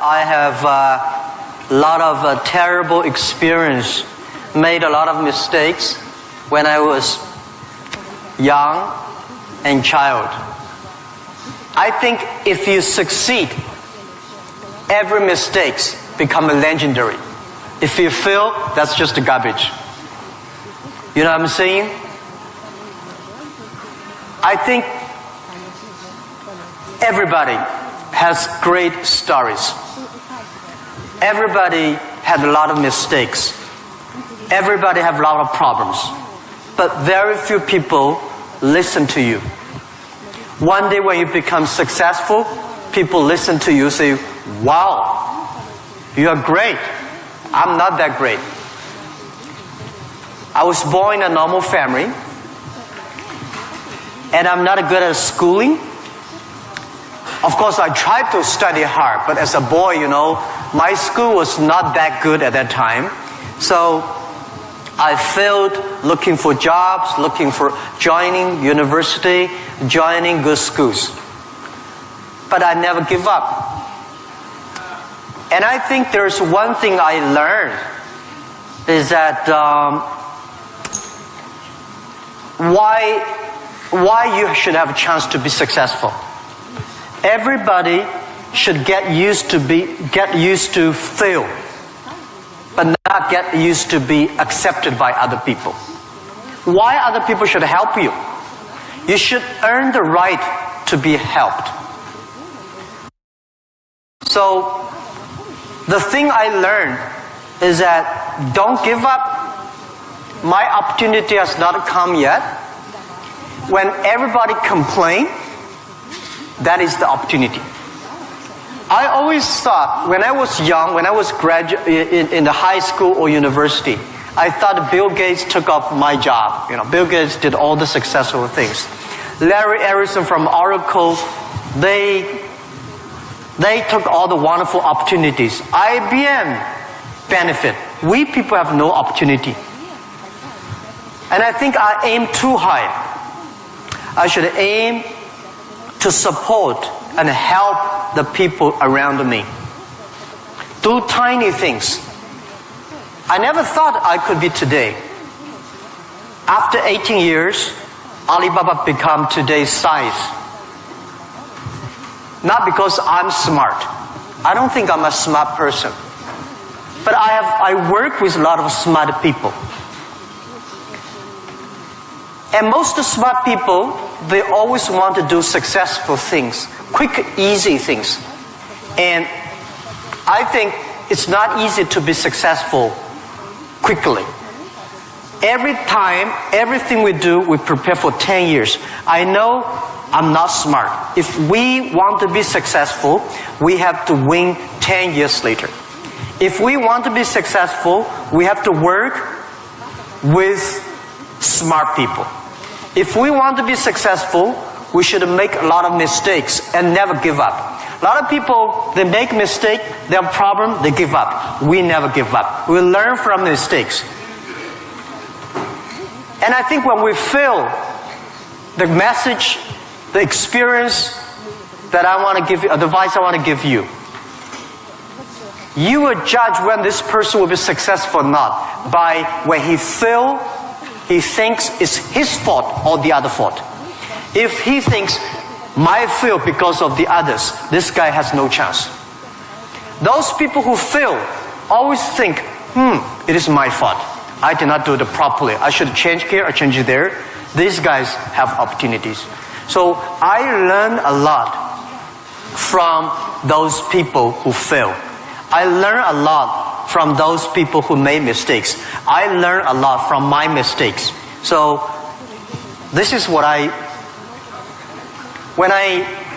I have a lot of terrible experience, made a lot of mistakes when I was young and child. I think if you succeed, every mistake become legendary. If you fail, that's just garbage. You know what I'm saying? I think everybody has great stories. Everybody had a lot of mistakes. Everybody have a lot of problems. But very few people listen to you. One day when you become successful, people listen to you, say, wow, you are great. I'm not that great. I was born in a normal family, and I'm not good at schooling. Of course, I tried to study hard, but as a boy, my school was not that good at that time. So I failed looking for jobs, looking for joining university, joining good schools. But I never give up. And I think there's one thing I learned, is that why you should have a chance to be successful. Everybody should get used to fail, but not get used to be accepted by other people. Why other people should help you? You should earn the right to be helped. So the thing I learned is that don't give up. My opportunity has not come yet. When everybody complains, that is the opportunity. I always thought, when I was young, when I was in the high school or university, I thought Bill Gates took off my job. Bill Gates did all the successful things. Larry Ellison from Oracle, they took all the wonderful opportunities. IBM benefit. We people have no opportunity. And I think I aim too high. I should aim to support and help the people around me. Do tiny things. I never thought I could be today. After 18 years, Alibaba become today's size. Not because I'm smart. I don't think I'm a smart person. But I work with a lot of smart people. And most smart people, they always want to do successful things, quick, easy things. And I think it's not easy to be successful quickly. Every time, everything we do, we prepare for 10 years. I know I'm not smart. If we want to be successful, we have to win 10 years later. If we want to be successful, we have to work with smart people. If we want to be successful, we should make a lot of mistakes and never give up. A lot of people, they make mistakes, they have a problem, they give up. We never give up. We learn from mistakes. And I think when we fail, the message, the experience that I want to give you, advice I want to give you, you will judge when this person will be successful or not by when he fails, he thinks it's his fault or the other fault. If he thinks, my fail because of the others, this guy has no chance. Those people who fail always think, it is my fault. I did not do it properly. I should change here or change there. These guys have opportunities. So I learned a lot from those people who fail. I learned a lot from those people who made mistakes. I learned a lot from my mistakes. So this is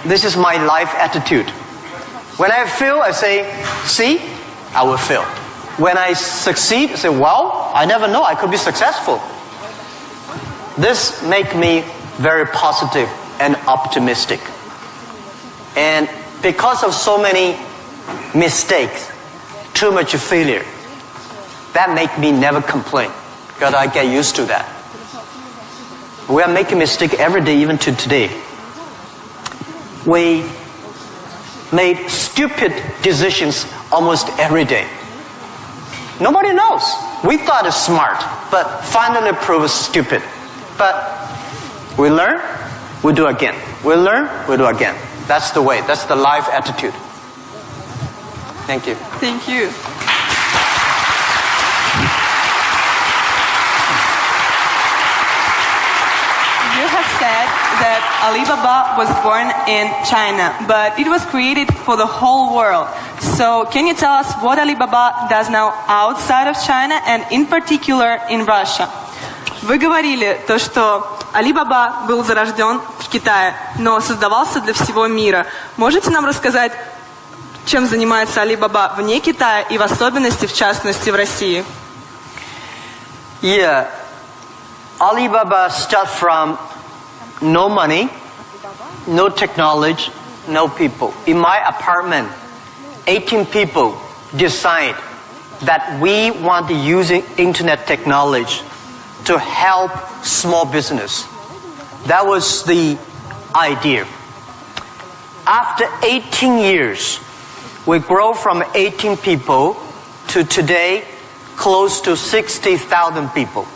this is my life attitude. When I fail, I say, see, I will fail. When I succeed, I say, well, I never know, I could be successful. This makes me very positive and optimistic. And because of so many mistakes, too much failure, that makes me never complain, because I get used to that. We are making mistakes every day, even to today. We made stupid decisions almost every day. Nobody knows. We thought it's smart, but finally proved stupid. But we learn, we do again. We learn, we do again. That's the way. That's the life attitude. Thank you. Thank you. You have said that Alibaba was born in China, but it was created for the whole world. So can you tell us what Alibaba does now outside of China and in particular in Russia? Вы говорили то, что Alibaba был зарожден в Китае, но создавался для всего мира. Можете нам рассказать, чем занимается Alibaba вне Китая и в особенности, в частности, в России? Yeah. Alibaba started from no money, no technology, no people. In my apartment, 18 people decide that we want to use internet technology to help small business. That was the idea. After 18 years, we grow from 18 people to today close to 60,000 people.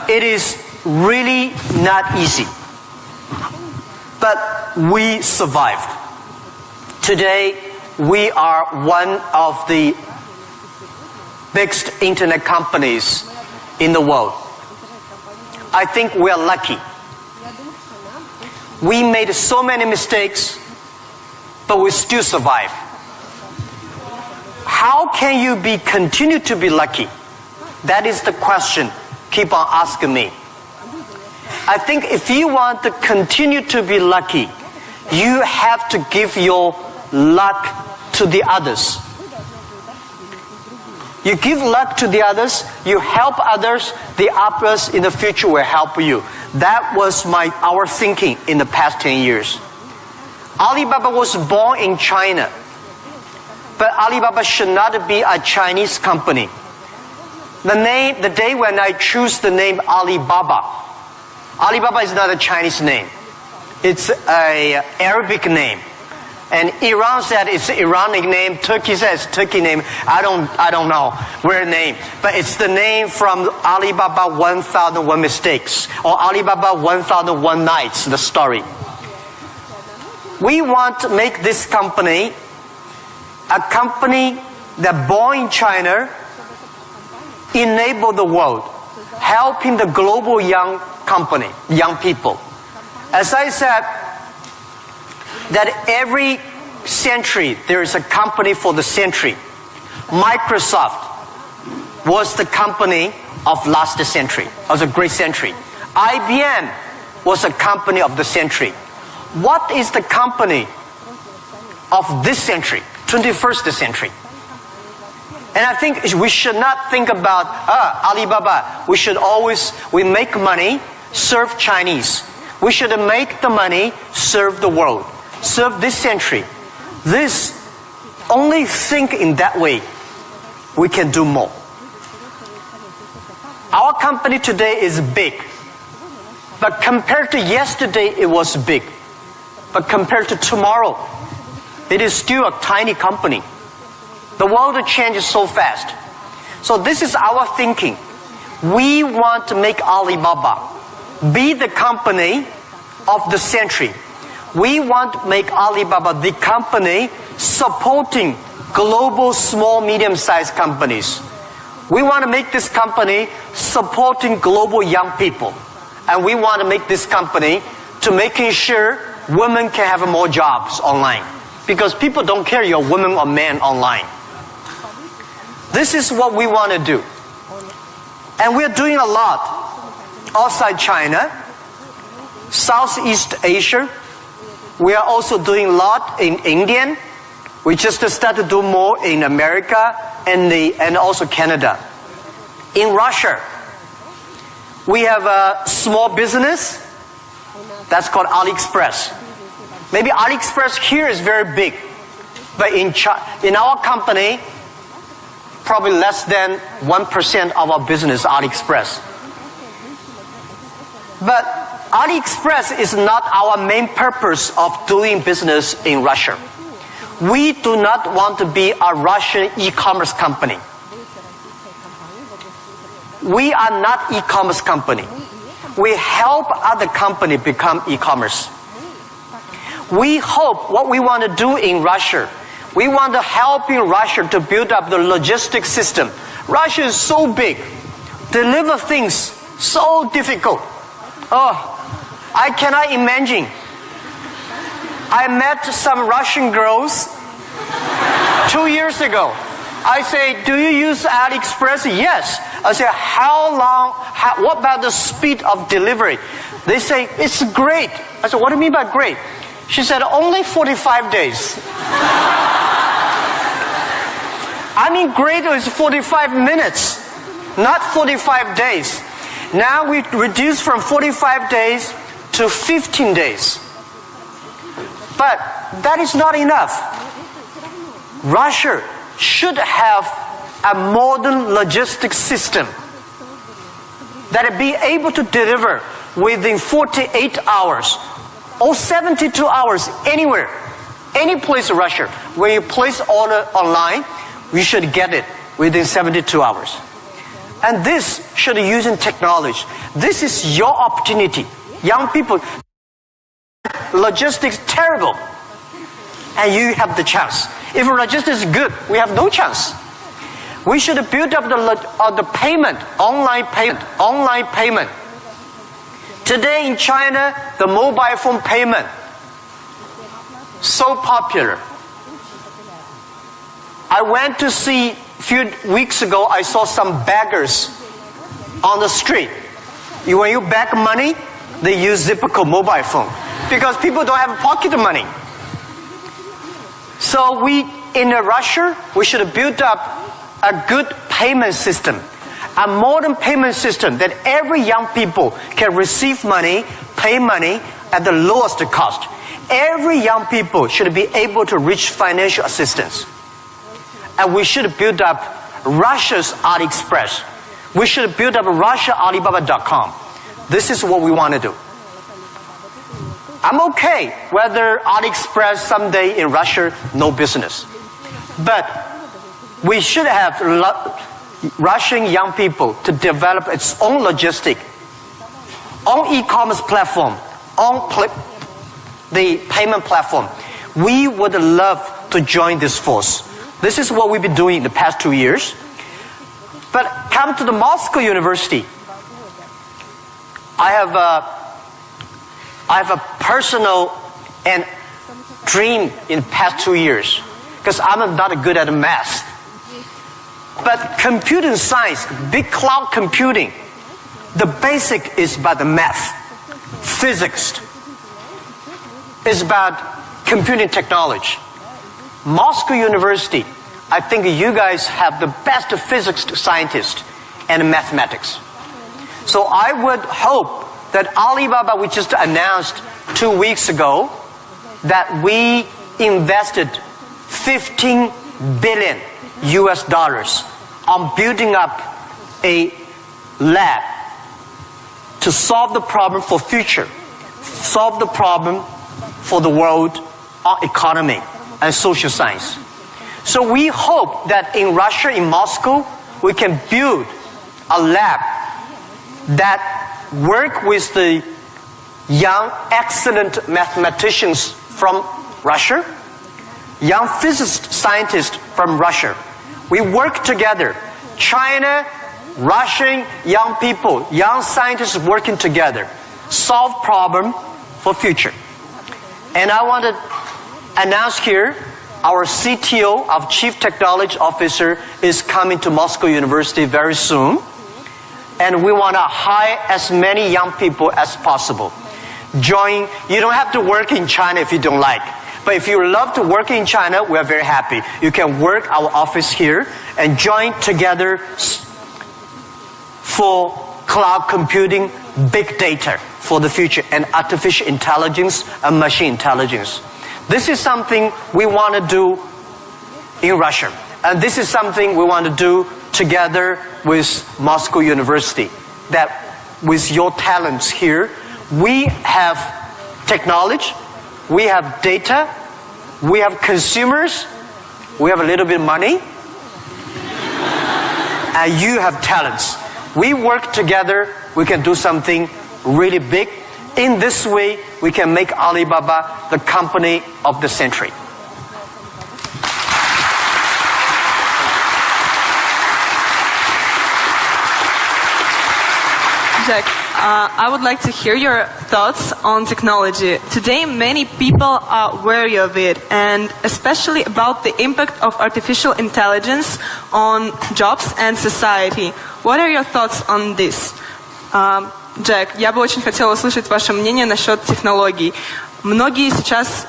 It is really not easy, but we survived. Today, we are one of the biggest internet companies in the world. I think we are lucky. We made so many mistakes, but we still survive. How can you continue to be lucky? That is the question keep on asking me. I think if you want to continue to be lucky, you have to give your luck to the others. You give luck to the others, you help others, the others in the future will help you. That was our thinking in the past 10 years. Alibaba was born in China, but Alibaba should not be a Chinese company. The day when I choose the name Alibaba, Alibaba is not a Chinese name. It's an Arabic name. And Iran said it's an Iranic name. Turkey says Turkey name. I don't know where name. But it's the name from Alibaba 1001 Mistakes or Alibaba 1001 Nights, the story. We want to make this company a company that born in China, enable the world, helping the global young people. As I said, that every century there is a company for the century. Microsoft was the company of last century, was a great century. IBM was a company of the century. What is the company of this century, 21st century? And I think we should not think about Alibaba. We make money, serve Chinese. We should make the money, serve the world, serve this century. Only think in that way, we can do more. Our company today is big, but compared to yesterday, it was big. But compared to tomorrow, it is still a tiny company. The world changes so fast. So this is our thinking. We want to make Alibaba be the company of the century. We want to make Alibaba the company supporting global small, medium-sized companies. We want to make this company supporting global young people. And we want to make this company to making sure women can have more jobs online. Because people don't care you're a woman or man online. This is what we want to do. And we're doing a lot outside China, Southeast Asia. We are also doing a lot in India. We just started to do more in America and also Canada. In Russia, we have a small business that's called AliExpress. Maybe AliExpress here is very big, but in our company, probably less than 1% of our business AliExpress. But AliExpress is not our main purpose of doing business in Russia. We do not want to be a Russian e-commerce company. We are not e-commerce company. We help other companies become e-commerce. We hope what we want to do in Russia, we want to help in Russia to build up the logistics system. Russia is so big. Deliver things so difficult. Oh, I cannot imagine. I met some Russian girls 2 years ago. I say, do you use AliExpress? Yes. I say, what about the speed of delivery? They say, it's great. I said, what do you mean by great? She said, only 45 days. I mean, great is 45 minutes, not 45 days. Now we reduce from 45 days to 15 days. But that is not enough. Russia should have a modern logistics system that be able to deliver within 48 hours or 72 hours anywhere, any place in Russia. When you place order online, you should get it within 72 hours. And this should be using technology. This is your opportunity. Young people, logistics terrible, and you have the chance. If logistics is good, we have no chance. We should build up the payment, online payment. Today in China, the mobile phone payment, so popular. I went to see, a few weeks ago, I saw some beggars on the street. When you beg money, they use Zipco mobile phone because people don't have pocket money. So in Russia, we should build up a good payment system, a modern payment system that every young people can receive money, pay money at the lowest cost. Every young people should be able to reach financial assistance. And we should build up Russia's AliExpress. We should build up Russia Alibaba.com. This is what we want to do. I'm okay whether AliExpress someday in Russia, no business. But we should have Russian young people to develop its own logistic, own e-commerce platform, own the payment platform. We would love to join this force. This is what we've been doing in the past 2 years. But come to the Moscow University. I have a personal and dream in the past 2 years because I'm not good at math. But computing science, big cloud computing, the basic is about the math. Physics is about computing technology. Moscow University, I think you guys have the best physics scientists and mathematics. So I would hope that Alibaba, we just announced 2 weeks ago, that we invested $15 billion on building up a lab to solve the problem for future, solve the problem for the world economy and social science. So we hope that in Russia, in Moscow, we can build a lab that work with the young, excellent mathematicians from Russia, young physicist scientists from Russia. We work together. China, Russian young people, young scientists working together, solve problem for future. And I want to announce here, our CTO, our Chief Technology Officer, is coming to Moscow University very soon. And we want to hire as many young people as possible. Join. You don't have to work in China if you don't like. But if you love to work in China, we are very happy. You can work our office here and join together for cloud computing, big data for the future, and artificial intelligence and machine intelligence. This is something we want to do in Russia. And this is something we want to do together with Moscow University. That with your talents here, We have technology, we have data, we have consumers, we have a little bit of money, and you have talents. We work together, we can do something really big. In this way, we can make Alibaba the company of the century. Jack, I would like to hear your thoughts on technology. Today, many people are wary of it, and especially about the impact of artificial intelligence on jobs and society. What are your thoughts on this? Джек, я бы очень хотела услышать ваше мнение насчет технологий. Многие сейчас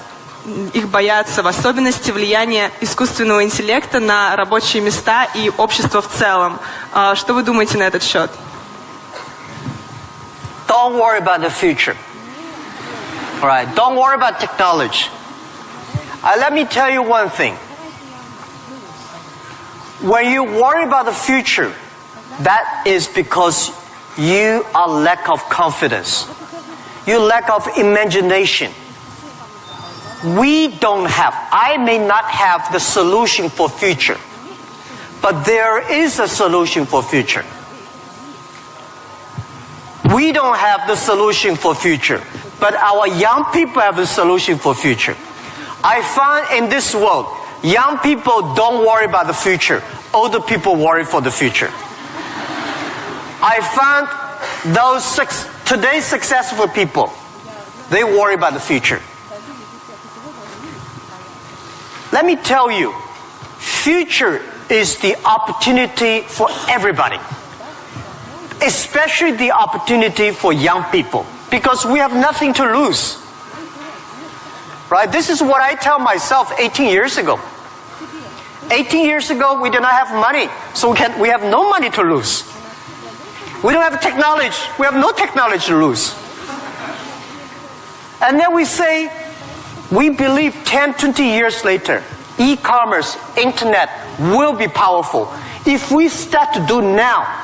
их боятся, в особенности влияния искусственного интеллекта на рабочие места и общество в целом. Что вы думаете на этот счет? Don't worry about the future. All right, don't worry about technology. Let me tell you one thing. When you worry about the future, that is because you are lack of confidence. You lack of imagination. We don't have, I may not have the solution for future, but there is a solution for future. We don't have the solution for future, but our young people have the solution for future. I find in this world, young people don't worry about the future. Older people worry for the future. I found those today's successful people, they worry about the future. Let me tell you, future is the opportunity for everybody. Especially the opportunity for young people, because we have nothing to lose. Right? This is what I tell myself 18 years ago. 18 years ago, we did not have money, so we have no money to lose. We don't have technology. We have no technology to lose. And then we say, we believe 10, 20 years later, e-commerce, internet will be powerful. If we start to do now,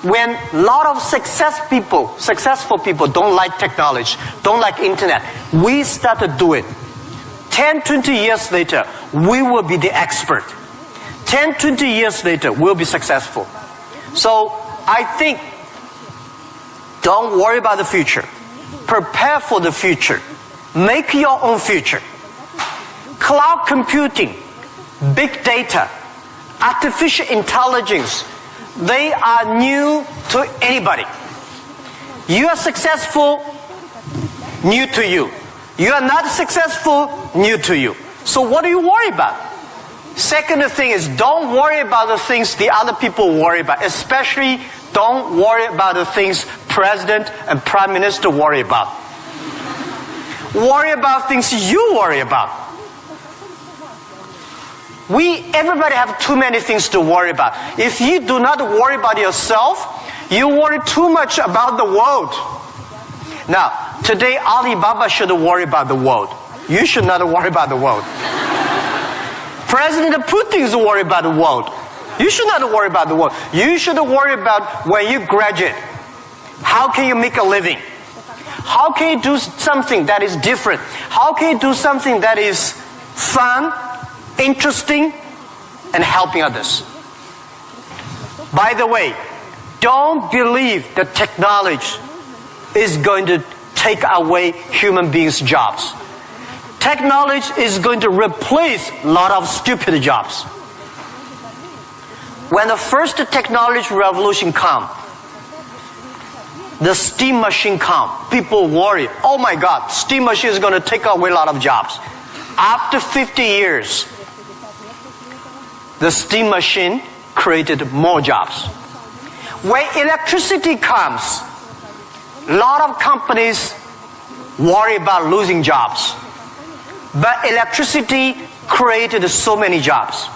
when a lot of successful people don't like technology, don't like internet, we start to do it. 10, 20 years later, we will be the expert. 10, 20 years later, we'll be successful. So I think, don't worry about the future. Prepare for the future. Make your own future. Cloud computing, big data, artificial intelligence, they are new to anybody. You are successful, new to you. You are not successful, new to you. So what do you worry about? Second thing is, don't worry about the things the other people worry about. Especially, don't worry about the things President and Prime Minister worry about. Worry about things you worry about. Everybody have too many things to worry about. If you do not worry about yourself, you worry too much about the world. Now, today Alibaba should worry about the world. You should not worry about the world. President Putin is worried about the world. You should not worry about the world. You should worry about when you graduate. How can you make a living? How can you do something that is different? How can you do something that is fun, interesting, and helping others? By the way, don't believe that technology is going to take away human beings' jobs. Technology is going to replace a lot of stupid jobs. When the first technology revolution comes, the steam machine comes, people worry, oh my God, steam machine is going to take away a lot of jobs. After 50 years, the steam machine created more jobs. When electricity comes, a lot of companies worry about losing jobs. But electricity created so many jobs.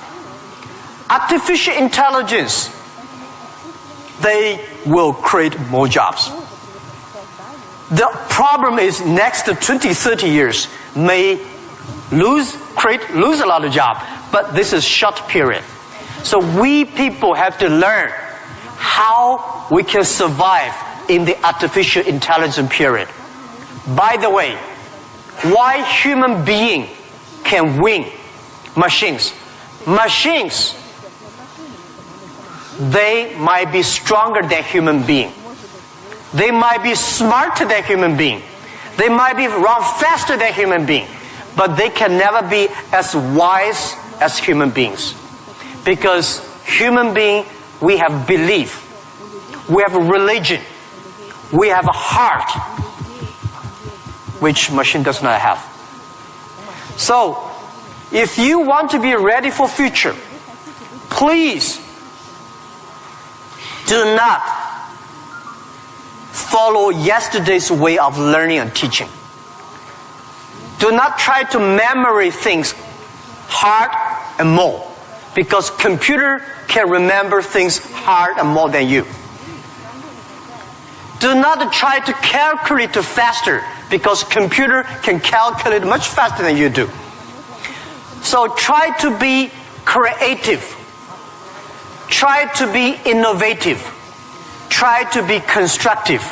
Artificial intelligence, they will create more jobs. The problem is next 20, 30 years may lose a lot of jobs, but this is short period. So we people have to learn how we can survive in the artificial intelligence period. By the way, why human being can win machines? Machines, they might be stronger than human being. They might be smarter than human being. They might be run faster than human being. But they can never be as wise as human beings. Because human being, we have belief. We have a religion. We have a heart, which machine does not have. So, if you want to be ready for future, please do not follow yesterday's way of learning and teaching. Do not try to memory things hard and more, because computer can remember things hard and more than you. Do not try to calculate faster, because computer can calculate much faster than you do. So try to be creative. Try to be innovative. Try to be constructive.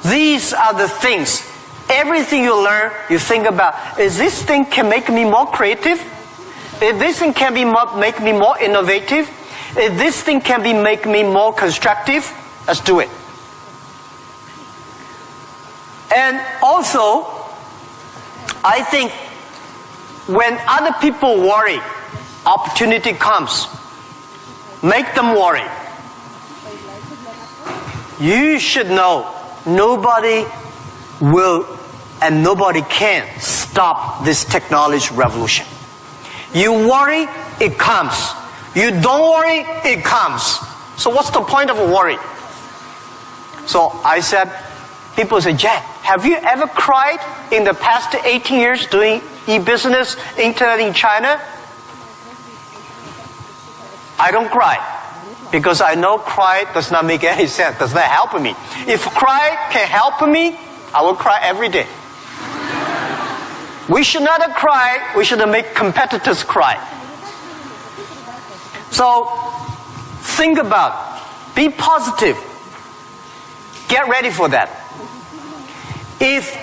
These are the things. Everything you learn, you think about, is this thing can make me more creative? If this thing can make me more innovative? If this thing can make me more constructive? Let's do it. And also, I think when other people worry, opportunity comes. Make them worry. You should know nobody will and nobody can stop this technology revolution. You worry, it comes. You don't worry, it comes. So what's the point of worry? So I said, people say, Jack, have you ever cried in the past 18 years doing e-business, internet in China? I don't cry, because I know cry does not make any sense, does not help me. If cry can help me, I will cry every day. We should not cry, we should make competitors cry. So, think about, be positive, get ready for that. If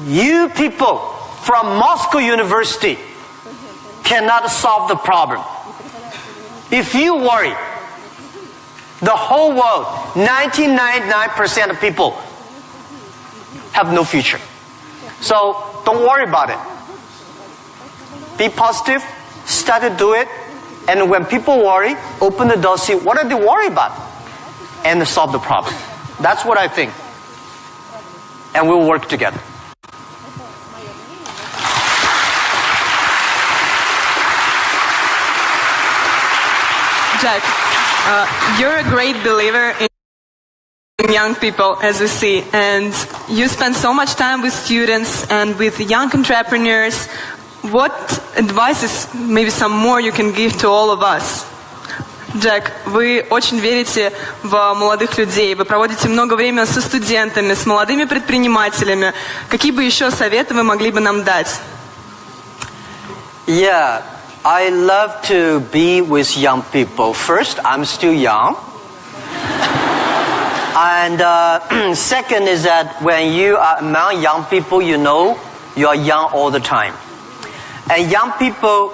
you people from Moscow University cannot solve the problem, if you worry, the whole world, 99% of people have no future. So don't worry about it. Be positive, start to do it, and when people worry, open the door, see what are they worried about, and solve the problem. That's what I think. And we'll work together. Jack, you're a great believer in young people, as we see, and you spend so much time with students and with young entrepreneurs. What advices, maybe some more, you can give to all of us? Джек, вы очень верите в молодых людей, вы проводите много времени со студентами, с молодыми предпринимателями. Какие бы еще советы вы могли бы нам дать? Yeah, I love to be with young people. First, I'm still young. And second is that when you are among young people, you know you are young all the time. And young people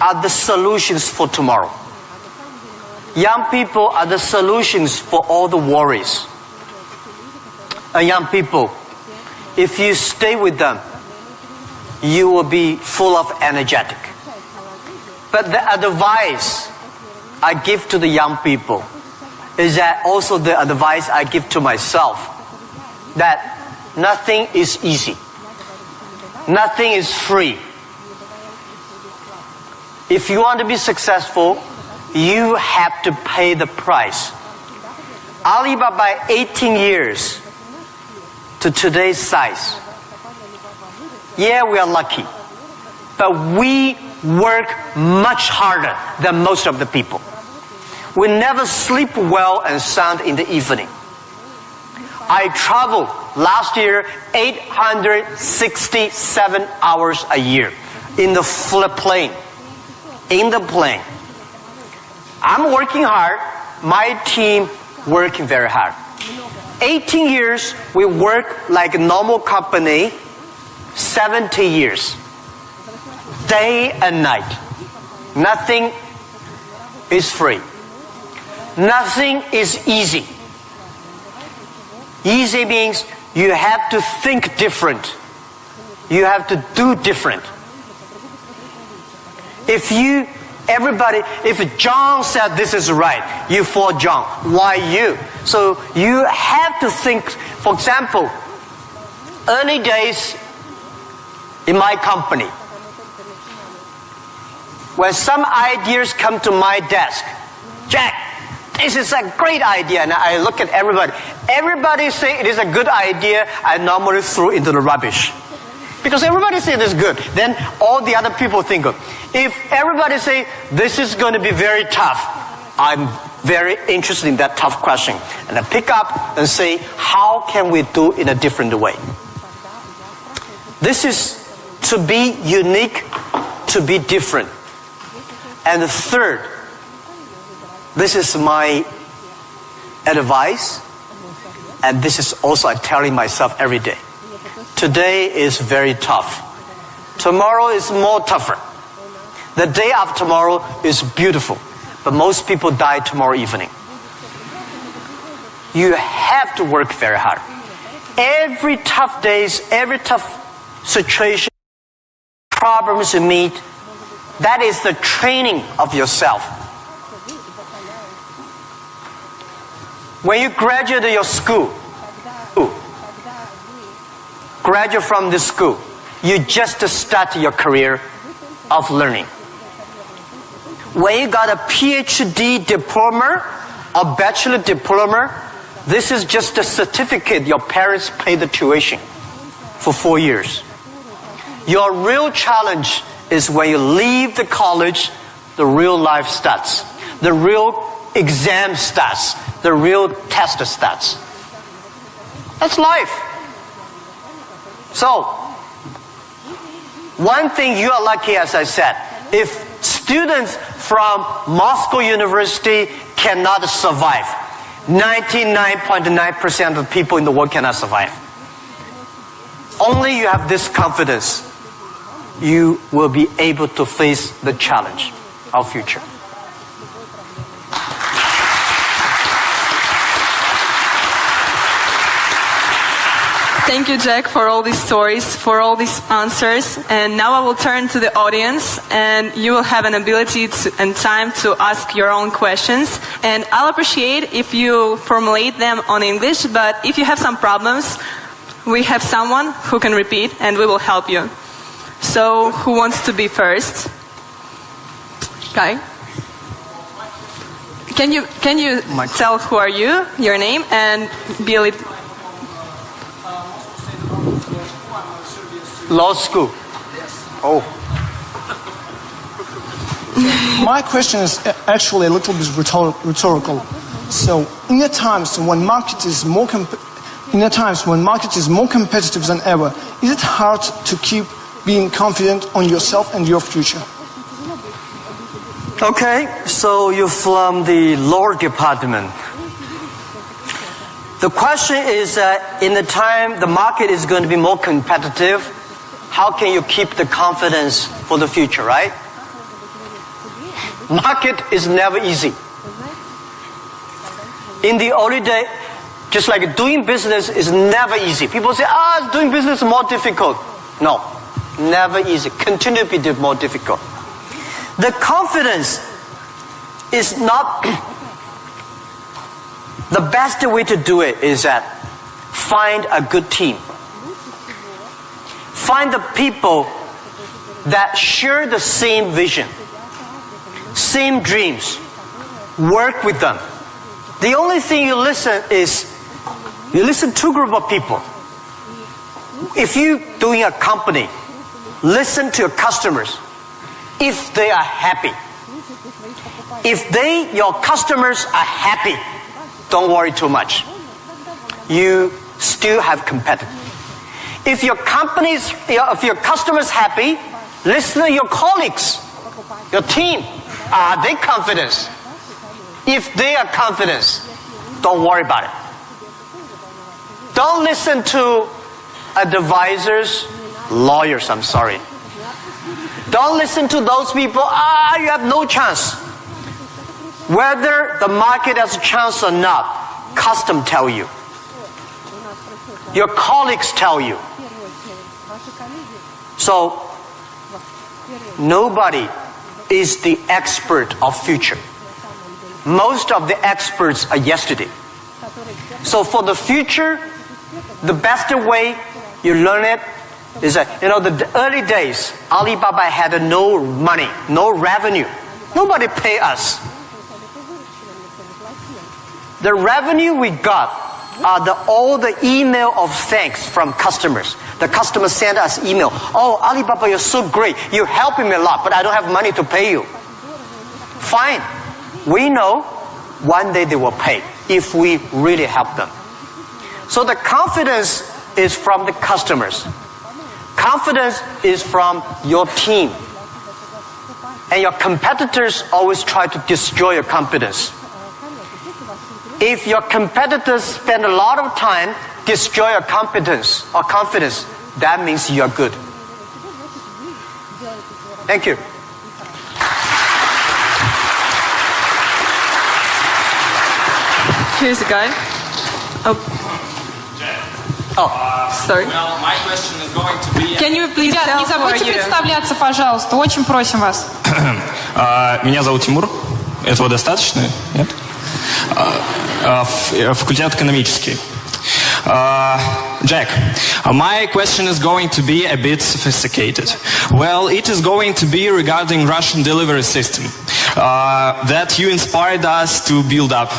are the solutions for tomorrow. Young people are the solutions for all the worries. And young people, if you stay with them, you will be full of energetic. But the advice I give to the young people is that also the advice I give to myself, that nothing is easy. Nothing is free. If you want to be successful, you have to pay the price. Alibaba, 18 years to today's size. Yeah, we are lucky. But we work much harder than most of the people. We never sleep well and sound in the evening. I traveled last year 867 hours a year in the plane. In the plane. I'm working hard. My team working very hard. 18 years, we work like a normal company, 70 years. Day and night. Nothing is free. Nothing is easy. Easy means you have to think different. You have to do different. If John said this is right, you follow John. Why you? So you have to think. For example, early days in my company, when some ideas come to my desk, Jack, this is a great idea, and I look at everybody. Everybody say it is a good idea. I normally throw into the rubbish. Because everybody say this is good, then all the other people think good. If everybody say this is going to be very tough, I'm very interested in that tough question. And I pick up and say, how can we do it in a different way? This is to be unique, to be different. And the third, this is my advice, and this is also I'm telling myself every day. Today is very tough. Tomorrow is more tougher. The day after tomorrow is beautiful. But most people die tomorrow evening. You have to work very hard. Every tough days, every tough situation, problems you meet, that is the training of yourself. When you graduate your school, graduate from this school, you just start your career of learning. When you got a PhD diploma or bachelor diploma, this is just a certificate your parents paid the tuition for 4 years. Your real challenge is when you leave the college, the real life starts. The real exam starts. The real test starts. That's life. So, one thing you are lucky, as I said, if students from Moscow University cannot survive, 99.9% of people in the world cannot survive. Only you have this confidence, you will be able to face the challenge of future. Thank you, Jack, for all these stories, for all these answers. And now I will turn to the audience, and you will have an ability and time to ask your own questions. And I'll appreciate if you formulate them on English, but if you have some problems, we have someone who can repeat, and we will help you. So, who wants to be first? Guy? Can you tell who are you, your name, and be a little... Law school. Oh. My question is actually a little bit rhetorical. So, in the times when market is more competitive than ever, is it hard to keep being confident on yourself and your future? Okay, so you're from the law department. The question is that in the time the market is going to be more competitive, how can you keep the confidence for the future, right? Market is never easy. In the early day, just like doing business is never easy. People say, doing business is more difficult. No, never easy. Continue to be more difficult. The confidence is not... The best way to do it is that find a good team. Find the people that share the same vision, same dreams. Work with them. The only thing you listen to a group of people. If you're doing a company, listen to your customers. If they are happy. If your customers are happy, don't worry too much. You still have competitors. If your customers happy, listen to your colleagues, your team. Are they confident? If they are confident, don't worry about it. Don't listen to advisors, lawyers, I'm sorry. Don't listen to those people, you have no chance. Whether the market has a chance or not, custom tell you. Your colleagues tell you. So, nobody is the expert of future. Most of the experts are yesterday. So for the future, the best way you learn it is that, the early days, Alibaba had no money, no revenue. Nobody pay us. The revenue we got are all the email of thanks from customers. The customers send us email. Oh, Alibaba, you're so great. You're helping me a lot, but I don't have money to pay you. Fine. We know one day they will pay if we really help them. So the confidence is from the customers. Confidence is from your team. And your competitors always try to destroy your confidence. If your competitors spend a lot of time destroy your competence or confidence, that means you're good. Thank you. Here's a guy. Sorry. Well, my question is going to be... Can you please Ребят, tell не who are забудьте you? представляться, пожалуйста. Очень просим вас. Меня зовут Тимур. Этого достаточно? Нет? Факультет экономический. Jack, my question is going to be a bit sophisticated. Well, it is going to be regarding Russian delivery system that you inspired us to build up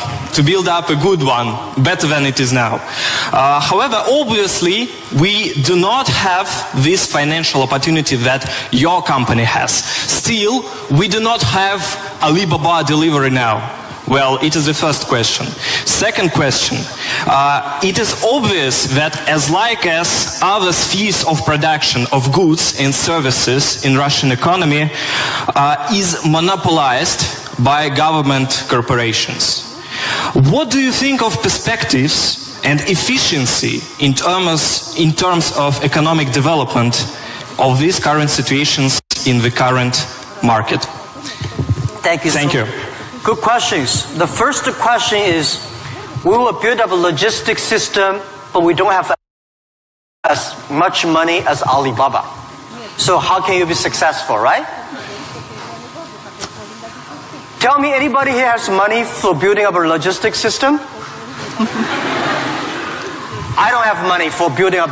a good one, better than it is now. However, obviously, we do not have this financial opportunity that your company has. Still, we do not have Alibaba delivery now. Well, it is the first question. Second question, it is obvious that as other spheres of production of goods and services in Russian economy is monopolized by government corporations. What do you think of perspectives and efficiency in terms of economic development of these current situations in the current market? Thank you. Thank you. Good questions. The first question is, we will build up a logistics system, but we don't have as much money as Alibaba. So how can you be successful, right? Tell me, anybody here has money for building up a logistics system? I don't have money for building up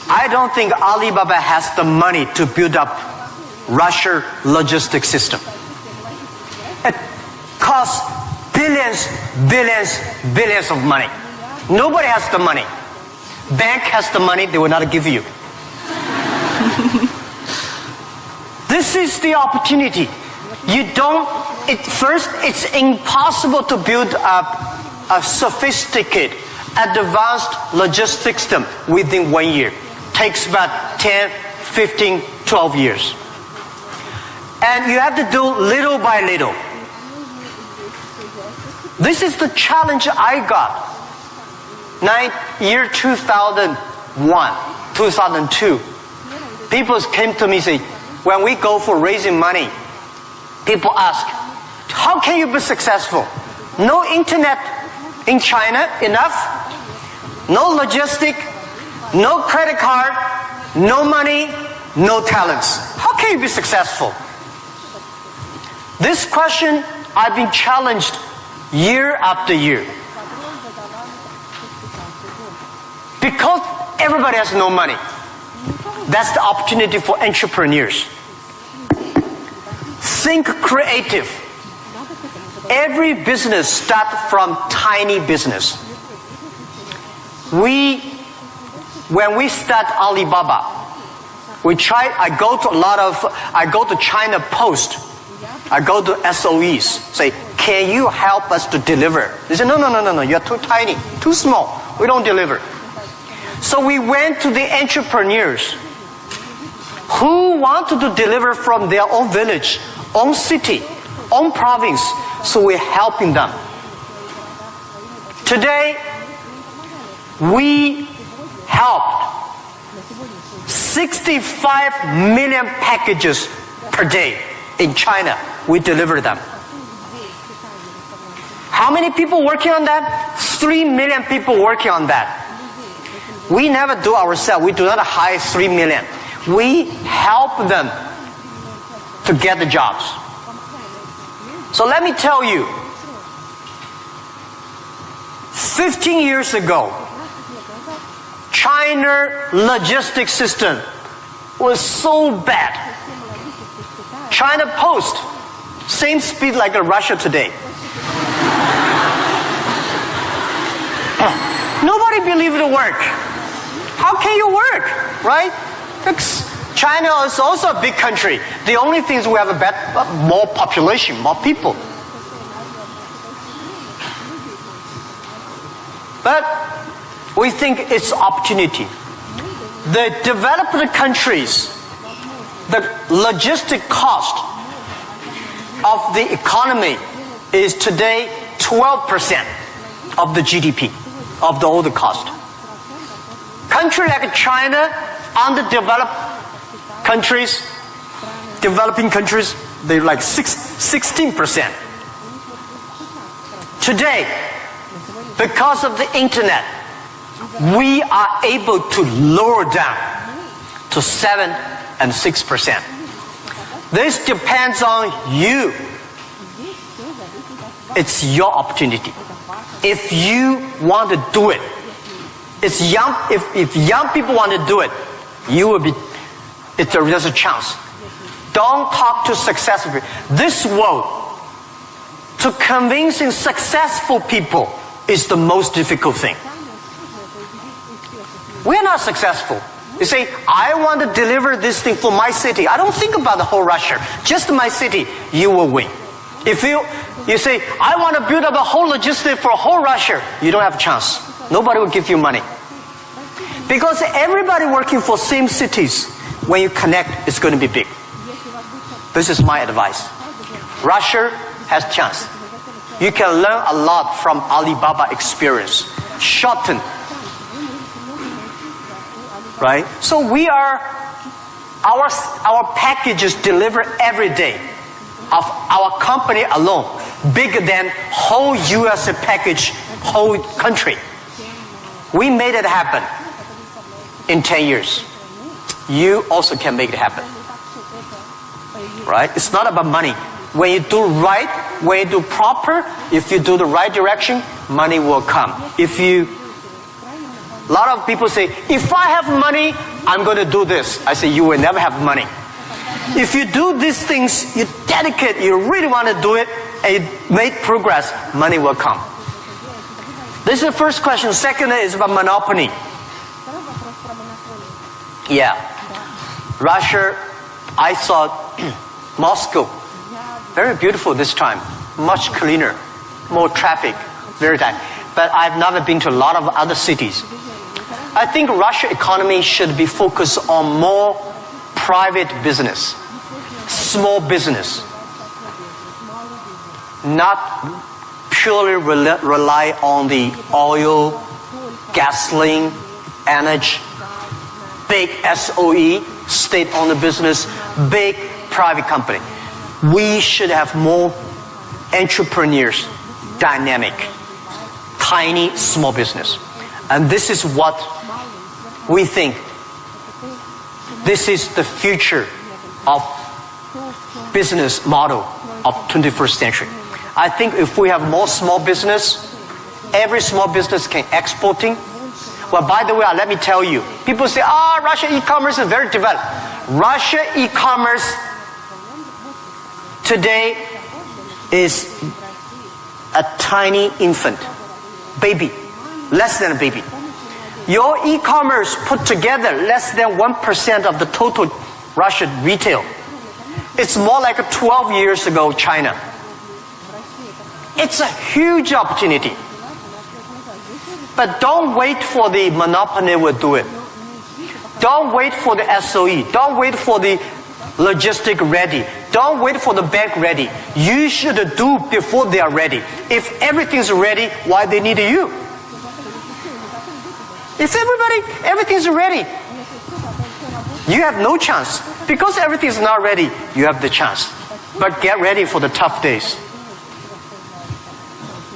I don't think Alibaba has the money to build up Russia logistics system. It costs billions of money. Nobody has the money. Bank has the money, they will not give you. This is the opportunity. First, it's impossible to build up a sophisticated, advanced logistics system within 1 year. Takes about 10, 15, 12 years. And you have to do little by little. This is the challenge I got. Year 2001, 2002. People came to me and say, when we go for raising money, people ask, how can you be successful? No internet in China enough? No logistic? No credit card? No money? No talents? How can you be successful? This question I've been challenged year after year. Because everybody has no money. That's the opportunity for entrepreneurs. Think creative. Every business starts from tiny business. When we start Alibaba, I go to China Post. I go to SOEs, say, can you help us to deliver? They say, no, you're too tiny, too small. We don't deliver. So we went to the entrepreneurs who wanted to deliver from their own village, own city, own province. So we're helping them. Today, We helped 65 million packages per day in China. We deliver them. How many people working on that? 3 million people working on that. We never do ourselves. We do not hire 3 million. We help them to get the jobs. So let me tell you, 15 years ago, China logistics system was so bad. China Post, same speed like Russia today. Nobody believed it would work. How can you work, right? China is also a big country. The only thing is we have more population, more people. But we think it's opportunity. The developed countries, the logistic cost of the economy is today 12% of the GDP, of the older cost. Country like China, underdeveloped countries, developing countries, they're like 16%. Today, because of the internet, we are able to lower down to 7 and 6%. This depends on you. It's your opportunity. If you want to do it, if young people want to do it, you will be. There's a chance. Don't talk to successful people. This world, to convincing successful people is the most difficult thing. We're not successful. You say, I want to deliver this thing for my city. I don't think about the whole Russia. Just my city, you will win. If you say, I want to build up a whole logistic for whole Russia, you don't have a chance. Nobody will give you money. Because everybody working for same cities, when you connect, it's going to be big. This is my advice. Russia has chance. You can learn a lot from Alibaba experience. Shorten. Right? So our packages deliver every day of our company alone, bigger than whole US package, whole country. We made it happen in 10 years. You also can make it happen. Right? It's not about money. When you do right, when you do proper, if you do the right direction, money will come. A lot of people say, if I have money, I'm going to do this. I say, you will never have money. If you do these things, you dedicate, you really want to do it, and you make progress, money will come. This is the first question. Second is about monopoly. Yeah. Russia, I saw Moscow. Very beautiful this time. Much cleaner. More traffic. Very tight. But I've never been to a lot of other cities. I think Russia economy should be focused on more private business. Small business. Not purely rely on the oil, gasoline, energy, big SOE, state-owned business, big private company. We should have more entrepreneurs, dynamic, tiny, small business. And this is what we think. This is the future of business model of 21st century. I think if we have more small business, every small business can exporting. Well, by the way, let me tell you, people say, Russia e-commerce is very developed. Russia e-commerce today is a tiny infant, baby, less than a baby. Your e-commerce put together less than 1% of the total Russian retail. It's more like 12 years ago China. It's a huge opportunity. But don't wait for the monopoly will do it. Don't wait for the SOE. Don't wait for the logistic ready. Don't wait for the bank ready. You should do before they are ready. If everything's ready, why they need you? If everything's ready, you have no chance. Because everything's not ready, you have the chance. But get ready for the tough days.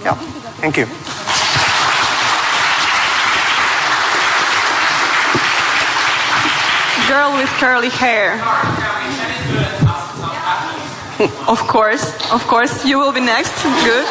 Yeah, thank you. Girl with curly hair. Of course, you will be next. Good.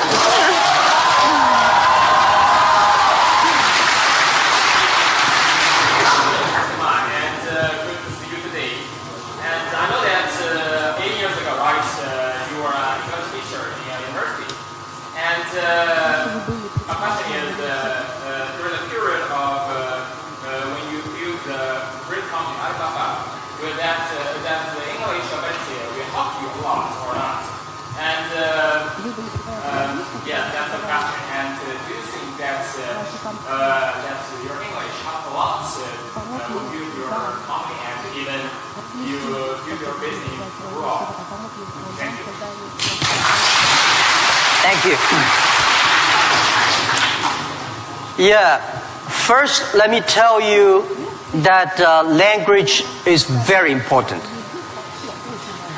My question is, during the period of when you build the great company Alibaba, will that the English ability will help you a lot or not? And yeah, that's the question. And do you think that that your English helps a lot to build your company and even you build your business abroad? Thank you. Thank you. Yeah, first let me tell you that language is very important.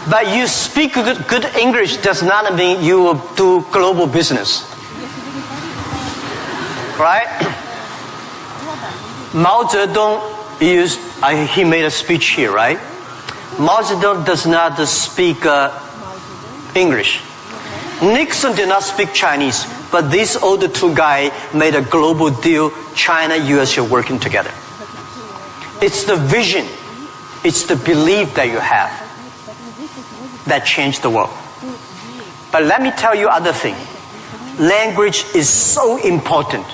But you speak good English does not mean you will do global business. Right? Mao Zedong he made a speech here, right? Mao Zedong does not speak English. Nixon did not speak Chinese, but these older two guys made a global deal. China, US are working together. It's the vision, it's the belief that you have that changed the world. But let me tell you other thing. Language is so important.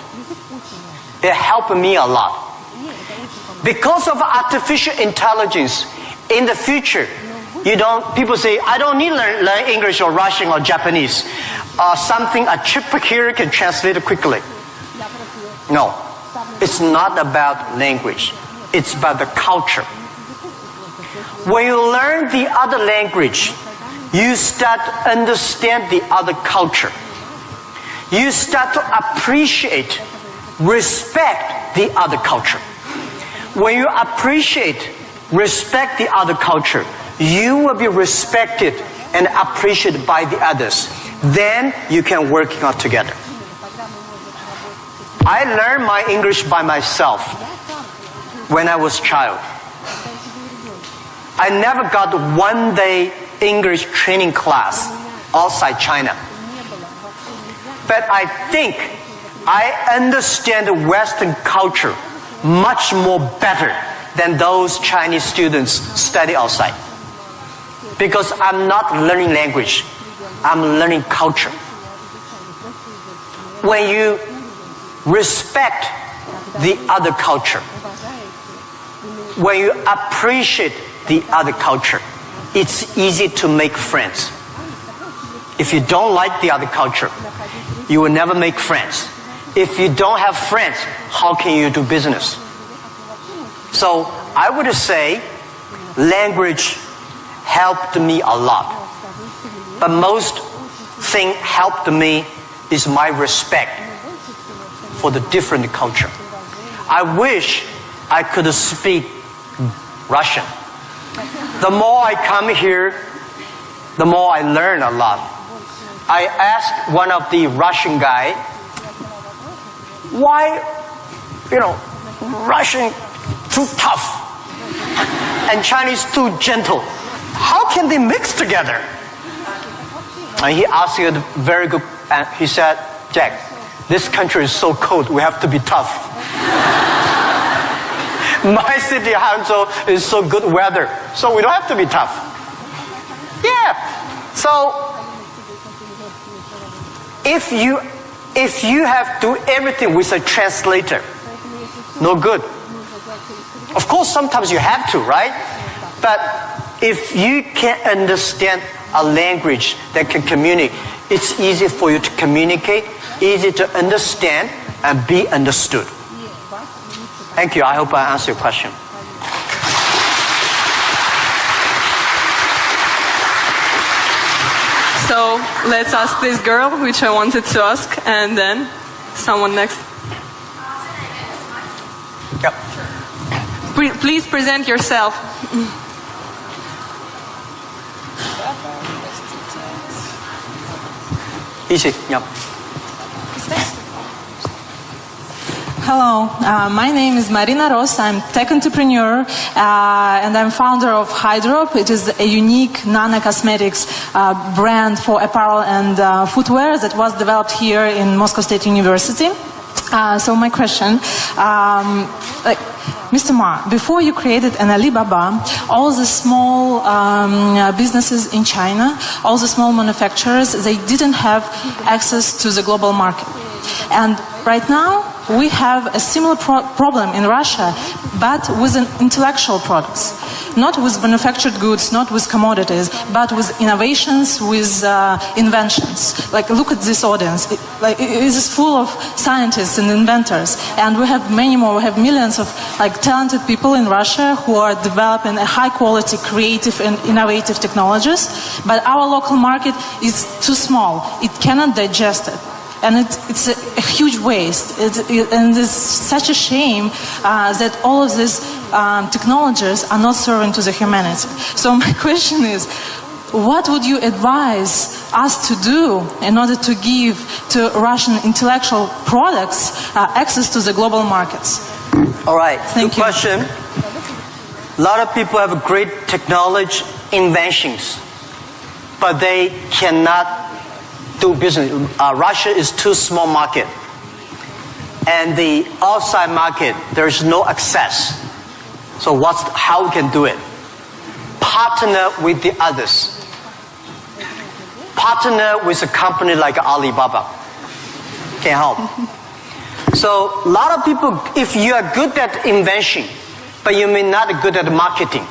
It helped me a lot. Because of artificial intelligence, in the future, people say, I don't need to learn English or Russian or Japanese. A chip here can translate it quickly. No, it's not about language. It's about the culture. When you learn the other language, you start to understand the other culture. You start to appreciate, respect the other culture. When you appreciate, respect the other culture, you will be respected and appreciated by the others. Then you can work out together. I learned my English by myself when I was a child. I never got one day English training class outside China. But I think I understand the Western culture much more better than those Chinese students study outside. Because I'm not learning language, I'm learning culture. When you respect the other culture, when you appreciate the other culture, it's easy to make friends. If you don't like the other culture, you will never make friends. If you don't have friends, how can you do business? So I would say language helped me a lot. But most thing helped me is my respect for the different culture. I wish I could speak Russian. The more I come here, the more I learn a lot. I asked one of the Russian guy, why, Russian too tough and Chinese too gentle? How can they mix together? And he asked you a very good, and he said, Jack, this country is so cold, we have to be tough. My city, Hangzhou, is so good weather, so we don't have to be tough. Yeah. So, if you have to do everything with a translator, no good. Of course, sometimes you have to, right? But if you can understand a language that can communicate, it's easy for you to communicate, easy to understand, and be understood. Thank you. I hope I answered your question. So let's ask this girl, which I wanted to ask, and then someone next. Yep. Please present yourself. Easy. Yep. Hello, my name is Marina Ross. I'm tech entrepreneur and I'm founder of Hydrop. It is a unique nano-cosmetics brand for apparel and footwear that was developed here in Moscow State University. So my question, Mr. Ma, before you created an Alibaba, all the small businesses in China, all the small manufacturers, they didn't have access to the global market. And right now, we have a similar problem in Russia, but with intellectual products. Not with manufactured goods, not with commodities, but with innovations, with inventions. Like, look at this audience. It is full of scientists and inventors. And we have many more. We have millions of talented people in Russia who are developing a high-quality, creative, and innovative technologies. But our local market is too small. It cannot digest it. And it's a huge waste. And it's such a shame that all of these technologies are not serving to the humanity. So my question is, what would you advise us to do in order to give to Russian intellectual products access to the global markets? All right. Thank Good you. question. A lot of people have great technology inventions, but they cannot do business. Russia is too small market, and the outside market there is no access. So how we can do it? Partner with the others. Partner with a company like Alibaba. Can help. So a lot of people, if you are good at invention, but you may not be good at marketing.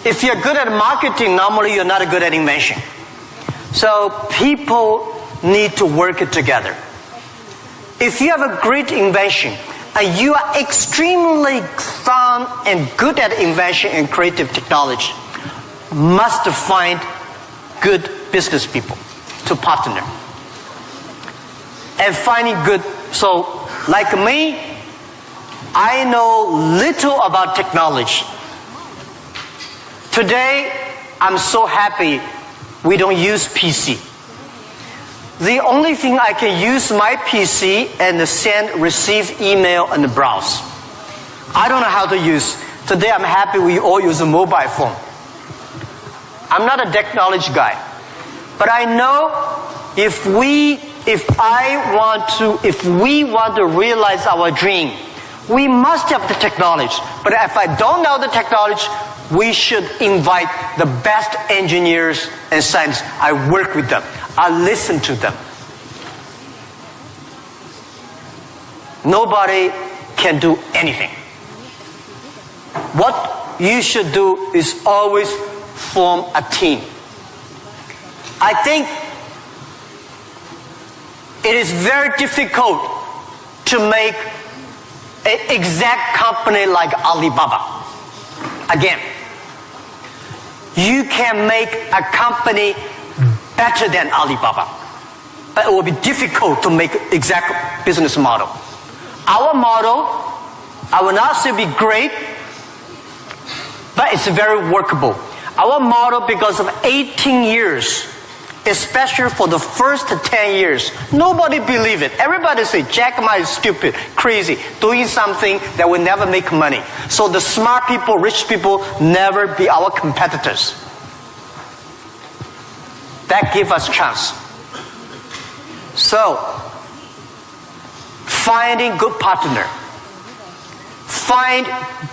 If you're good at marketing, normally you're not good at invention. So people need to work together. If you have a great invention and you are extremely fun and good at invention and creative technology, must find good business people to partner. And finding good, so like me, I know little about technology. Today, I'm so happy we don't use PC. The only thing I can use my PC and receive email and browse. I don't know how to use. Today I'm happy we all use a mobile phone. I'm not a technology guy. But I know if we want to realize our dream, we must have the technology. But if I don't know the technology, we should invite the best engineers and scientists. I work with them. I listen to them. Nobody can do anything. What you should do is always form a team. I think it is very difficult to make an exact company like Alibaba. Again, you can make a company better than Alibaba, but it will be difficult to make exact business model. Our model, I will not say be great, but it's very workable. Our model, because of 18 years, especially for the first 10 years, nobody believed it. Everybody say, Jack Ma is stupid, crazy, doing something that will never make money. So the smart people, rich people, never be our competitors. That give us chance. So, finding good partner, find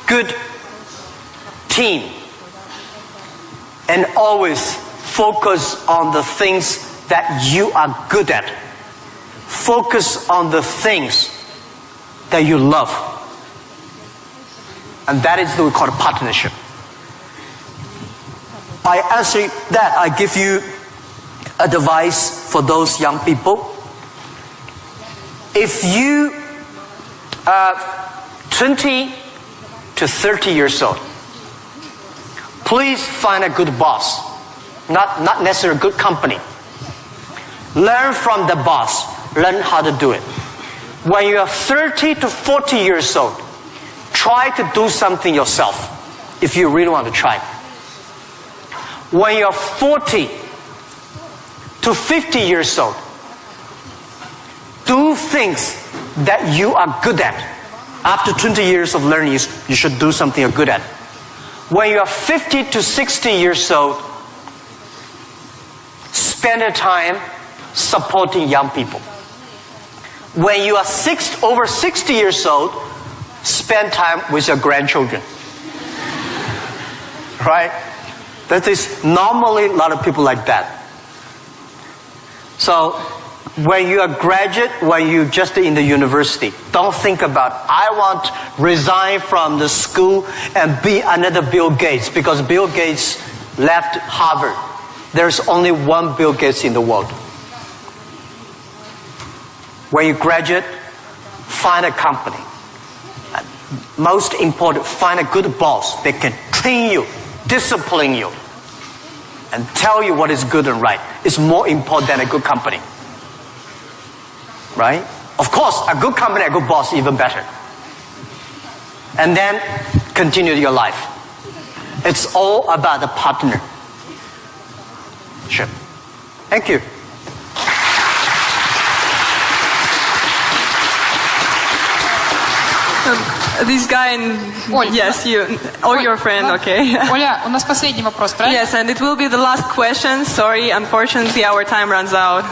good team, and always focus on the things that you are good at. Focus on the things that you love. And that is what we call a partnership. I answer that. I give you advice for those young people. If you are 20 to 30 years old, please find a good boss. Not necessarily a good company. Learn from the boss. Learn how to do it. When you are 30 to 40 years old, try to do something yourself if you really want to try. When you are 40 to 50 years old, do things that you are good at. After 20 years of learning, you should do something you're good at. When you are 50 to 60 years old, spend your time supporting young people. When you are over 60 years old, spend time with your grandchildren. Right? That is normally a lot of people like that. So, when you are a graduate, when you're just in the university, don't think about, I want to resign from the school and be another Bill Gates, because Bill Gates left Harvard. There's only one Bill Gates in the world. When you graduate, find a company. Most important, find a good boss that can train you, discipline you, and tell you what is good and right. It's more important than a good company. Right? Of course, a good company, a good boss, even better. And then continue your life. It's all about the partner. Sure. Thank you. This guy in... Оль. Yes, you. Or your friend, okay. Оля, у нас последний вопрос, правильно? Yes, and it will be the last question. Sorry, unfortunately, our time runs out.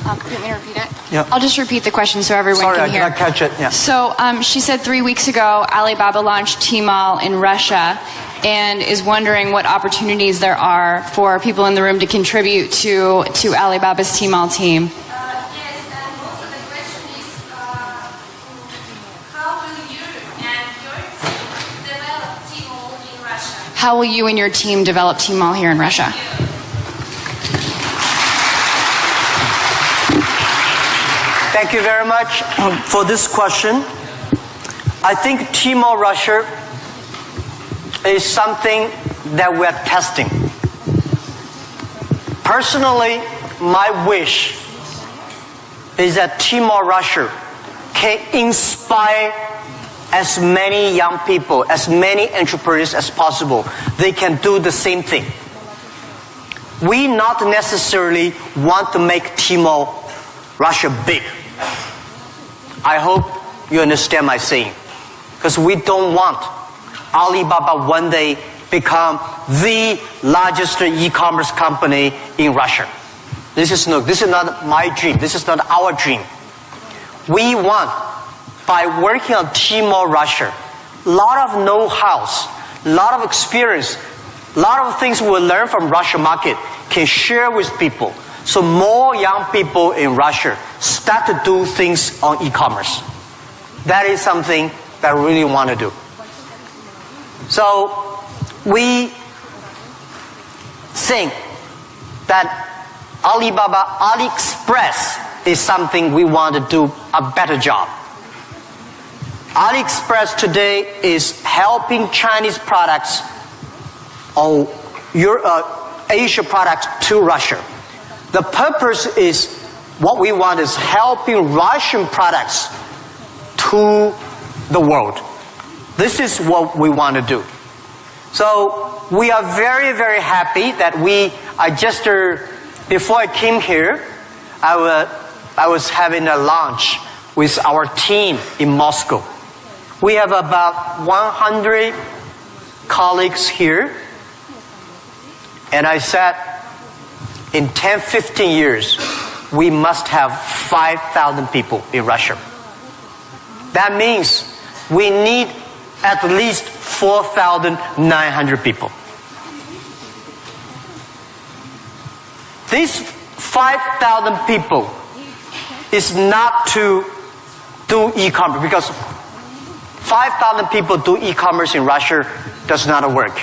Do you want me to repeat it? Yeah. I'll just repeat the question so everyone Sorry, can I hear. did not catch it. Yeah. So she said 3 weeks ago Alibaba launched Tmall in Russia and is wondering what opportunities there are for people in the room to contribute to Alibaba's Tmall team. Yes, and also the question is, how will you and your team develop Tmall in Russia? How will you and your team develop Tmall here in Russia? Thank you very much for this question. I think Tmall Russia is something that we're testing. Personally, my wish is that Tmall Russia can inspire as many young people, as many entrepreneurs as possible. They can do the same thing. We not necessarily want to make Tmall Russia big. I hope you understand my saying. Because we don't want Alibaba one day become the largest e-commerce company in Russia. This is not my dream. This is not our dream. We want, by working on Tmall Russia, a lot of know-hows, a lot of experience, a lot of things we learn from Russia market can share with people. So more young people in Russia start to do things on e-commerce. That is something that I really want to do. So we think that Alibaba, AliExpress is something we want to do a better job. AliExpress today is helping Chinese products or Asia products to Russia. The purpose is, what we want is helping Russian products to the world. This is what we want to do. So we are very, very happy that before I came here, I was having a lunch with our team in Moscow. We have about 100 colleagues here And I said, in 10, 15 years, we must have 5,000 people in Russia. That means we need at least 4,900 people. These 5,000 people is not to do e-commerce, because 5,000 people do e-commerce in Russia does not work.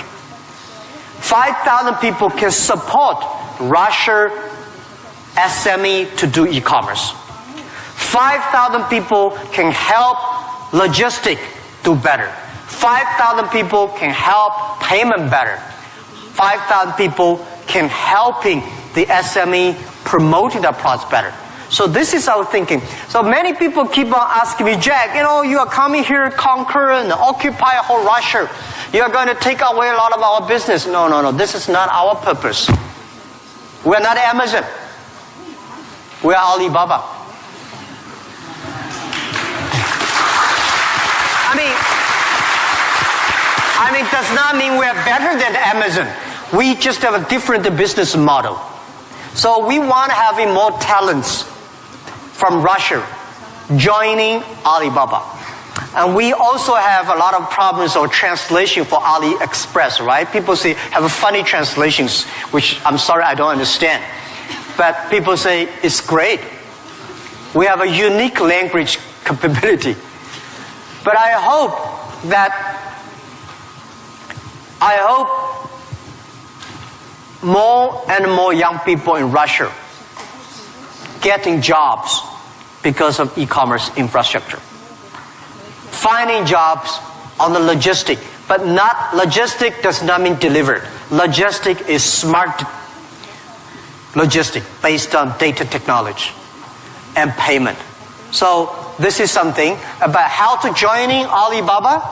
5,000 people can support Russia SME to do e-commerce. 5,000 people can help logistic do better. 5,000 people can help payment better. 5,000 people can helping the SME promoting their products better. So this is our thinking. So many people keep on asking me, Jack, you are coming here to conquer and occupy whole Russia. You are going to take away a lot of our business. No. This is not our purpose. We are not Amazon. We are Alibaba. I mean, does not mean we are better than Amazon. We just have a different business model. So we want to have more talents from Russia joining Alibaba. And we also have a lot of problems of translation for AliExpress, right? People say, have funny translations, which I'm sorry, I don't understand. But people say, it's great. We have a unique language capability. But I hope more and more young people in Russia getting jobs because of e-commerce infrastructure. Finding jobs on the logistic, but not logistic does not mean delivered. Logistic is smart logistic based on data technology and payment. So this is something about how to joining Alibaba.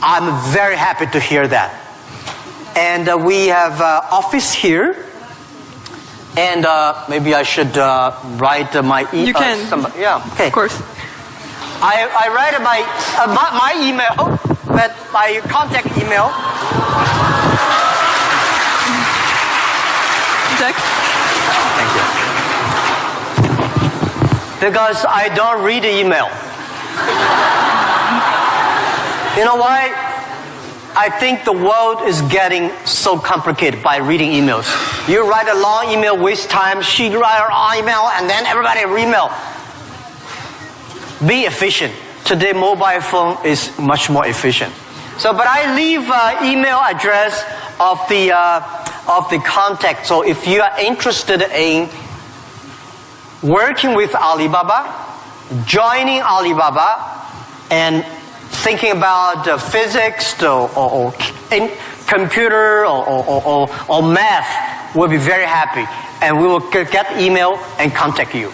I'm very happy to hear that. And we have office here. And maybe I should write my email. You can. Yeah, okay. Of course. I write my email, but my contact email. Jack? Thank you. Because I don't read the email. You know why? I think the world is getting so complicated by reading emails. You write a long email, waste time. She write her long email, and then everybody email. Be efficient. Today, mobile phone is much more efficient. So, but I leave email address of the contact. So, if you are interested in working with Alibaba, joining Alibaba, and thinking about physics or computer or math, we'll be very happy. And we will get email and contact you.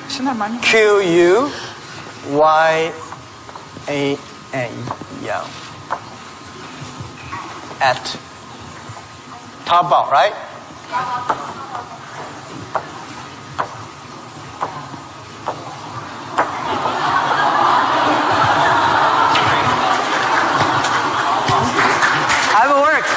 Все нормально. QUYAN, yeah. At Taobao, right? Have it worked.